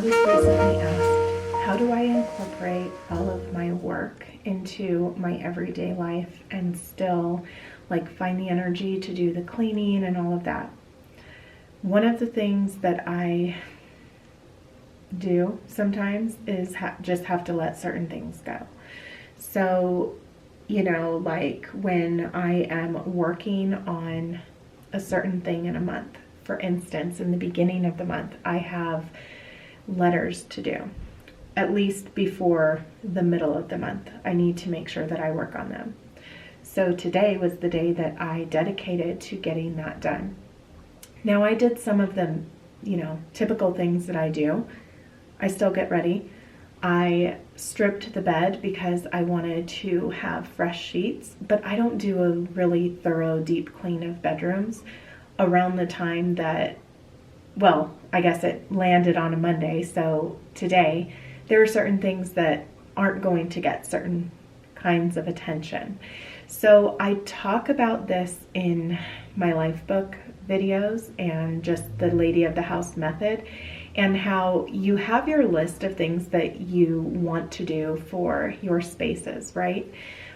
was recently asked, how do I incorporate all of my work into my everyday life and still like find the energy to do the cleaning and all of that? One of the things that I do sometimes is just have to let certain things go. So, you know, like when I am working on a certain thing in a month, for instance, in the beginning of the month, I have letters to do. At least before the middle of the month, I need to make sure that I work on them. So today was the day that I dedicated to getting that done. Now I did some of the, you know, typical things that I do. I still get ready. I stripped the bed because I wanted to have fresh sheets, but I don't do a really thorough deep clean of bedrooms around the time that, well, I guess it landed on a Monday. So today there are certain things that aren't going to get certain kinds of attention. So I talk about this in my LIFEBOOK videos and just the lady of the house method, and how you have your list of things that you want to do for your spaces, right?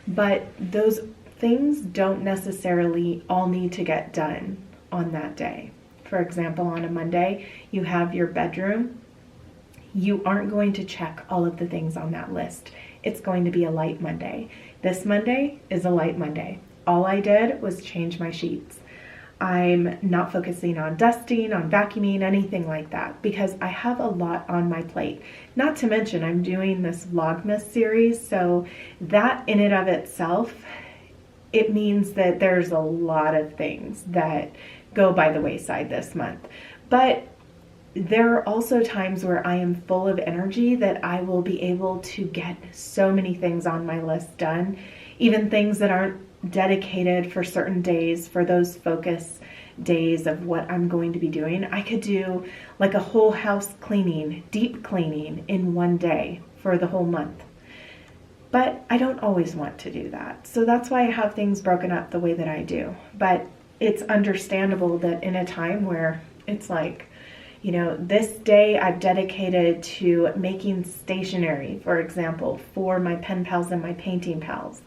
But those things don't necessarily all need to get done on that day. For example, on a Monday, you have your bedroom. You aren't going to check all of the things on that list. It's going to be a light Monday. This Monday is a light Monday. All I did was change my sheets. I'm not focusing on dusting, on vacuuming, anything like that, because I have a lot on my plate. Not to mention I'm doing this VLOGMAS series, so that in and of itself, it means that there's a lot of things that go by the wayside this month. But there are also times where I am full of energy that I will be able to get so many things on my list done, even things that aren't dedicated for certain days, for those focus days of what I'm going to be doing. I could do like a whole house cleaning, deep cleaning in one day for the whole month. But I don't always want to do that. So that's why I have things broken up the way that I do. But it's understandable that in a time where it's like, you know, this day I've dedicated to making stationery, for example, for my pen pals and my painting pals.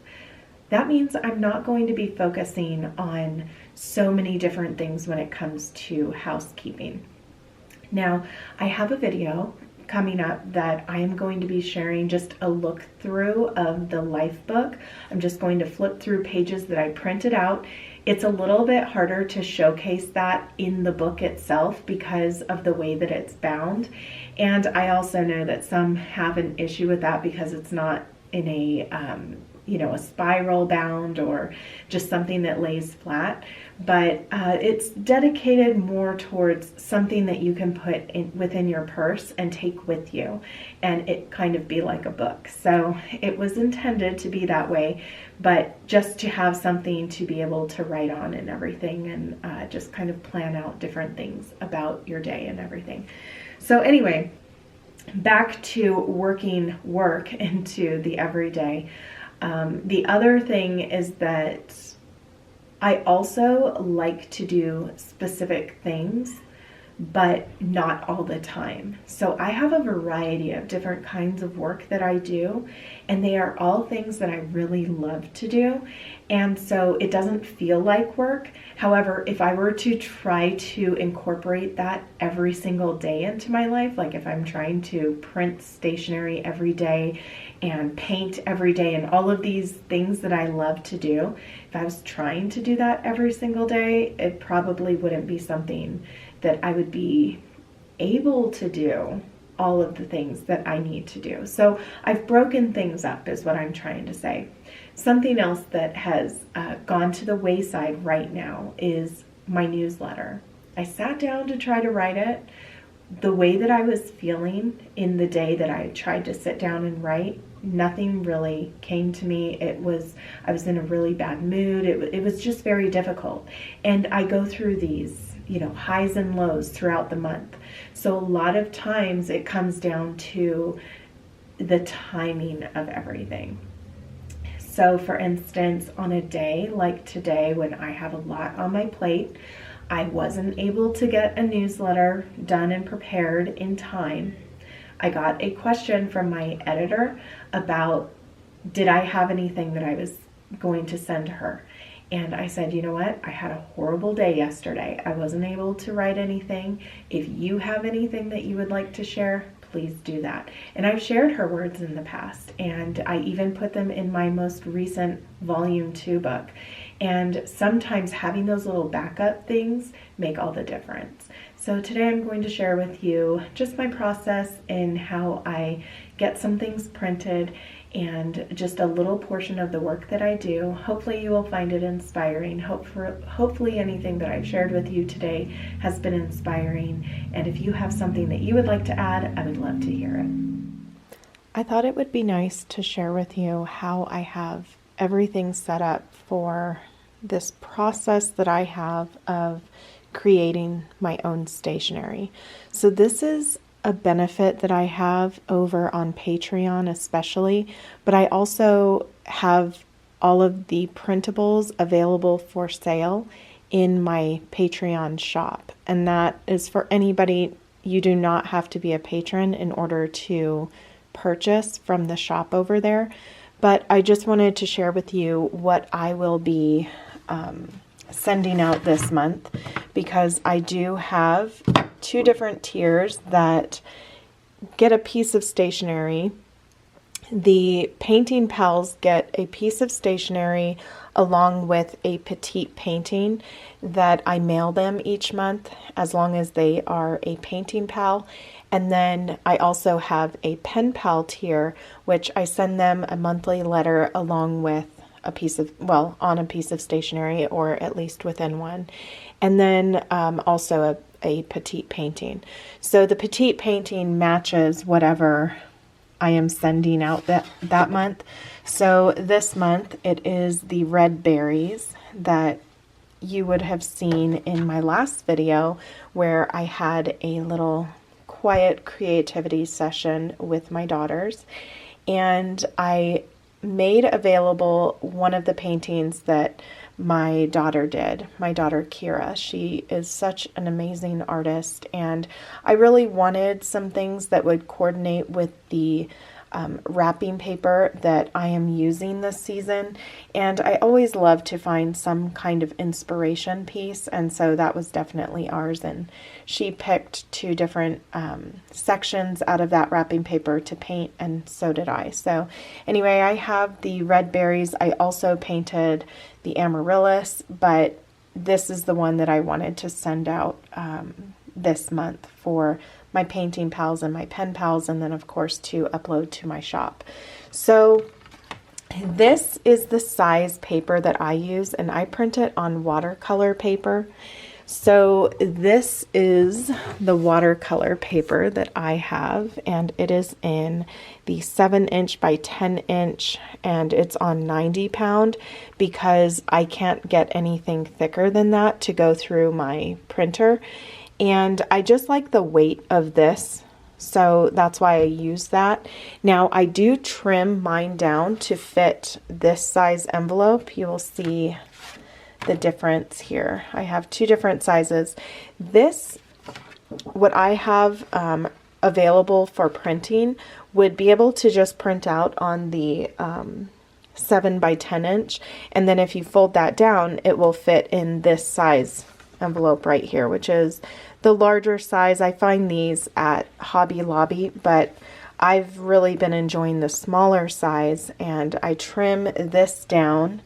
That means I'm not going to be focusing on so many different things when it comes to housekeeping. Now, I have a video coming up that I am going to be sharing just a look through of the LIFEBOOK. I'm just going to flip through pages that I printed out. It's a little bit harder to showcase that in the book itself because of the way that it's bound. And I also know that some have an issue with that because it's not in a you know, a spiral bound or just something that lays flat, but it's dedicated more towards something that you can put in within your purse and take with you, and it kind of be like a book. So it was intended to be that way, but just to have something to be able to write on and everything, and just kind of plan out different things about your day and everything. So anyway, back to working work into the everyday. The other thing is that I also like to do specific things, but not all the time. So I have a variety of different kinds of work that I do, and they are all things that I really love to do. And so it doesn't feel like work. However, if I were to try to incorporate that every single day into my life, like if I'm trying to print stationery every day and paint every day and all of these things that I love to do, if I was trying to do that every single day, it probably wouldn't be something that I would be able to do all of the things that I need to do. So I've broken things up is what I'm trying to say. Something else that has gone to the wayside right now is my newsletter. I sat down to try to write it. The way that I was feeling in the day that I tried to sit down and write, nothing really came to me. I was in a really bad mood. It was just very difficult. And I go through these, you know, highs and lows throughout the month. So a lot of times it comes down to the timing of everything. So for instance, on a day like today when I have a lot on my plate, I wasn't able to get a newsletter done and prepared in time. I got a question from my editor about did I have anything that I was going to send her. And I said, you know what? I had a horrible day yesterday. I wasn't able to write anything. If you have anything that you would like to share, please do that. And I've shared her words in the past, and I even put them in my most recent volume 2 book. And sometimes having those little backup things make all the difference. So today I'm going to share with you just my process in how I get some things printed and just a little portion of the work that I do. Hopefully you will find it inspiring. Hopefully anything that I've shared with you today has been inspiring. And if you have something that you would like to add, I would love to hear it. I thought it would be nice to share with you how I have everything set up for this process that I have of creating my own stationery. So this is a benefit that I have over on Patreon especially, but I also have all of the printables available for sale in my Patreon shop. And that is for anybody. You do not have to be a patron in order to purchase from the shop over there. But I just wanted to share with you what I will be sending out this month, because I do have 2 different tiers that get a piece of stationery. The Painting Pals get a piece of stationery along with a petite painting that I mail them each month as long as they are a Painting Pal. And then I also have a Pen Pal tier, which I send them a monthly letter along with a piece of, well, on a piece of stationery, or at least within one. And then also a petite painting. So the petite painting matches whatever I am sending out that month. So this month it is the red berries that you would have seen in my last video, where I had a little quiet creativity session with my daughters, and I made available one of the paintings that my daughter did, my daughter Kira. She is such an amazing artist, and I really wanted some things that would coordinate with the wrapping paper that I am using this season. And I always love to find some kind of inspiration piece, and so that was definitely ours. And she picked 2 different sections out of that wrapping paper to paint, and so did I. So anyway, I have the red berries. I also painted the amaryllis, but this is the one that I wanted to send out this month for my Painting Pals and my Pen Pals, and then of course to upload to my shop. So this is the size paper that I use, and I print it on watercolor paper. So this is the watercolor paper that I have, and it is in the 7" by 10", and it's on 90 pound because I can't get anything thicker than that to go through my printer. And I just like the weight of this, so that's why I use that. Now I do trim mine down to fit this size envelope. You will see the difference here. I have 2 different sizes. This, what I have available for printing, would be able to just print out on the 7" by 10", and then if you fold that down, it will fit in this size envelope right here, which is the larger size. I find these at Hobby Lobby, but I've really been enjoying the smaller size, and I trim this down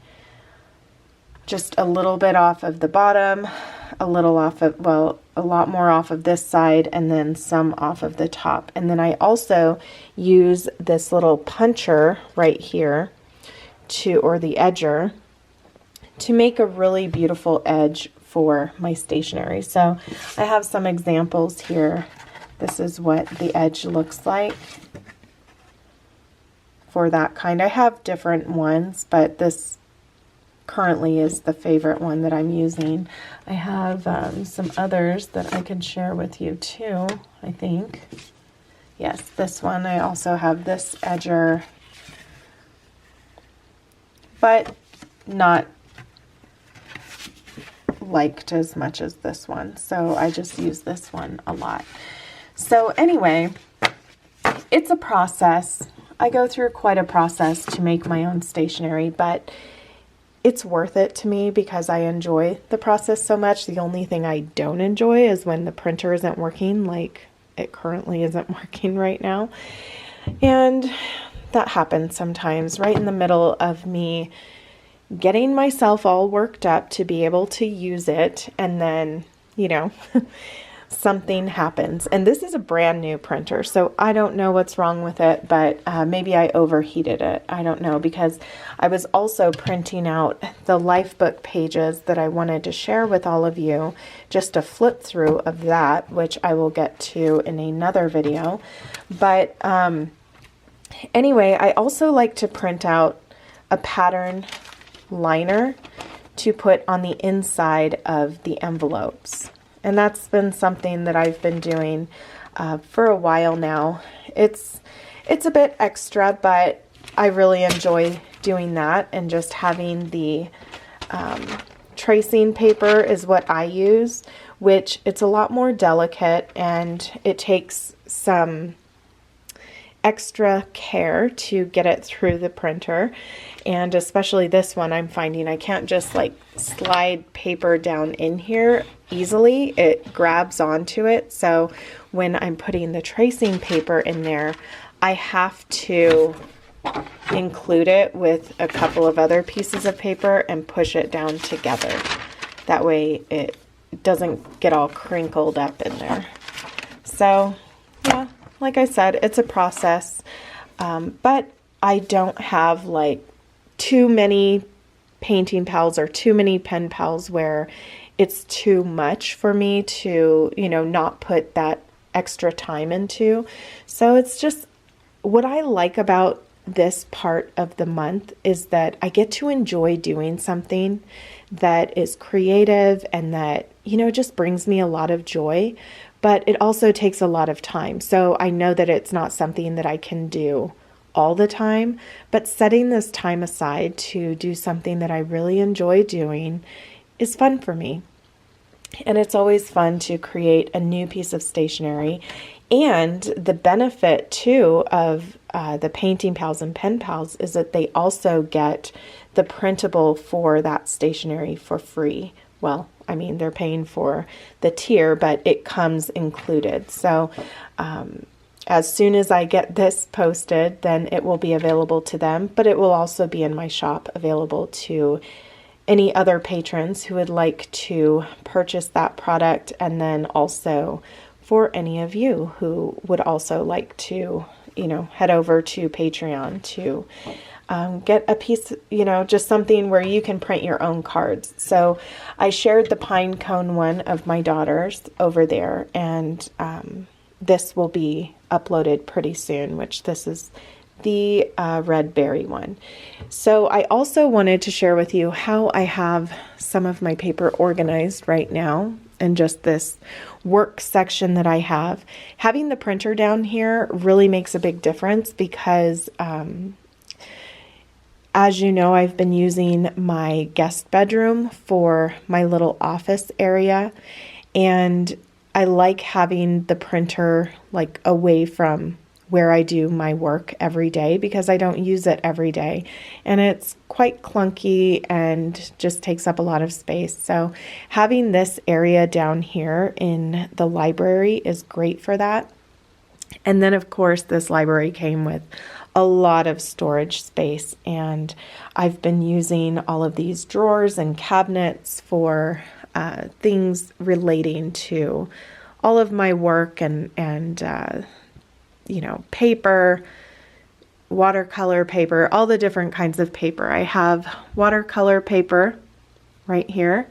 just a little bit off of the bottom, a little off of, well, a lot more off of this side, and then some off of the top. And then I also use this little puncher right here or the edger, to make a really beautiful edge for my stationery. So I have some examples here. This is what the edge looks like for that kind. I have different ones, but this currently is the favorite one that I'm using. I have some others that I can share with you too, I think. Yes, this one. I also have this edger, but not liked as much as this one, so I just use this one a lot. So anyway, it's a process. I go through quite a process to make my own stationery, but it's worth it to me because I enjoy the process so much. The only thing I don't enjoy is when the printer isn't working, like it currently isn't working right now. And that happens sometimes right in the middle of me getting myself all worked up to be able to use it, and then, you know, something happens. And this is a brand new printer, so I don't know what's wrong with it, but maybe I overheated it. I don't know, because I was also printing out the LIFEBOOK pages that I wanted to share with all of you, just a flip through of that, which I will get to in another video. But anyway, I also like to print out a pattern liner to put on the inside of the envelopes. And that's been something that I've been doing for a while now. It's a bit extra, but I really enjoy doing that, and just having the tracing paper is what I use, which it's a lot more delicate and it takes some extra care to get it through the printer. And especially this one, I'm finding I can't just like slide paper down in here easily. It grabs onto it. So when I'm putting the tracing paper in there, I have to include it with a couple of other pieces of paper and push it down together. That way it doesn't get all crinkled up in there. So yeah, like I said, it's a process, but I don't have like too many painting pals or too many pen pals where it's too much for me to, you know, not put that extra time into. So it's just what I like about this part of the month is that I get to enjoy doing something that is creative and that, you know, just brings me a lot of joy, but it also takes a lot of time. So I know that it's not something that I can do all the time, but setting this time aside to do something that I really enjoy doing is fun for me. And it's always fun to create a new piece of stationery. And the benefit too of the painting pals and pen pals is that they also get the printable for that stationery for free. Well, I mean, they're paying for the tier, but it comes included. So as soon as I get this posted, then it will be available to them, but it will also be in my shop available to any other patrons who would like to purchase that product, and then also for any of you who would also like to, you know, head over to Patreon to get a piece, you know, just something where you can print your own cards. So I shared the pine cone one of my daughter's over there, and this will be uploaded pretty soon, which this is the red berry one. So I also wanted to share with you how I have some of my paper organized right now, and just this work section that I have. Having the printer down here really makes a big difference because as you know, I've been using my guest bedroom for my little office area, and I like having the printer like away from where I do my work every day because I don't use it every day, and it's quite clunky and just takes up a lot of space. So having this area down here in the library is great for that. And then of course this library came with a lot of storage space, and I've been using all of these drawers and cabinets for things relating to all of my work and you know, paper, watercolor paper, all the different kinds of paper. I have watercolor paper right here,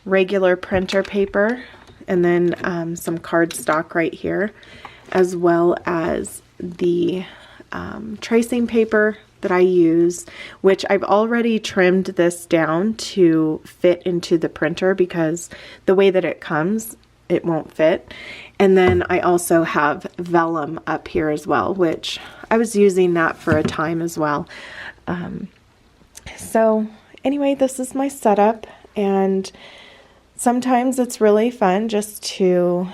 regular printer paper, and then some cardstock right here, as well as the tracing paper that I use, which I've already trimmed this down to fit into the printer because the way that it comes, it won't fit. And then I also have vellum up here as well, which I was using that for a time as well. So anyway, this is my setup, and sometimes it's really fun just to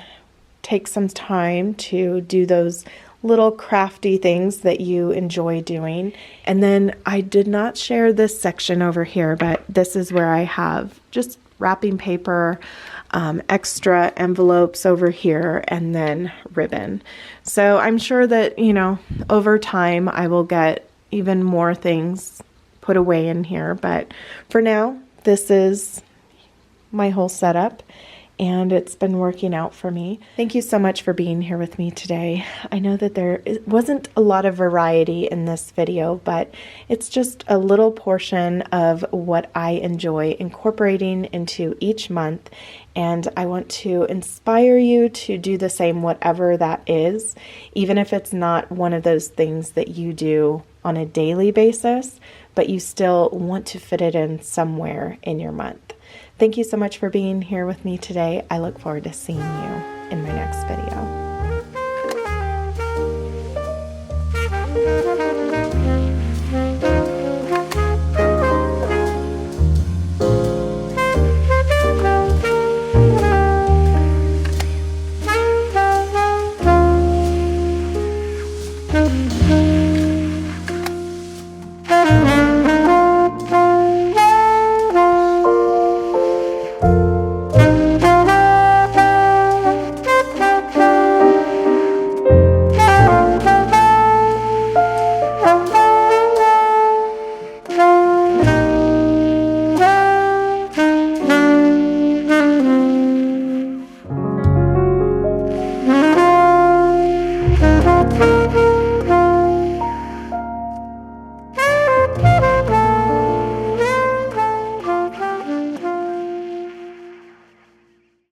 take some time to do those little crafty things that you enjoy doing. And then I did not share this section over here, but this is where I have just wrapping paper, extra envelopes over here, and then ribbon. So I'm sure that, you know, over time I will get even more things put away in here. But for now, this is my whole setup, and it's been working out for me. Thank you so much for being here with me today. I know that there wasn't a lot of variety in this video, but it's just a little portion of what I enjoy incorporating into each month, and I want to inspire you to do the same, whatever that is, even if it's not one of those things that you do on a daily basis, but you still want to fit it in somewhere in your month. Thank you so much for being here with me today. I look forward to seeing you in my next video.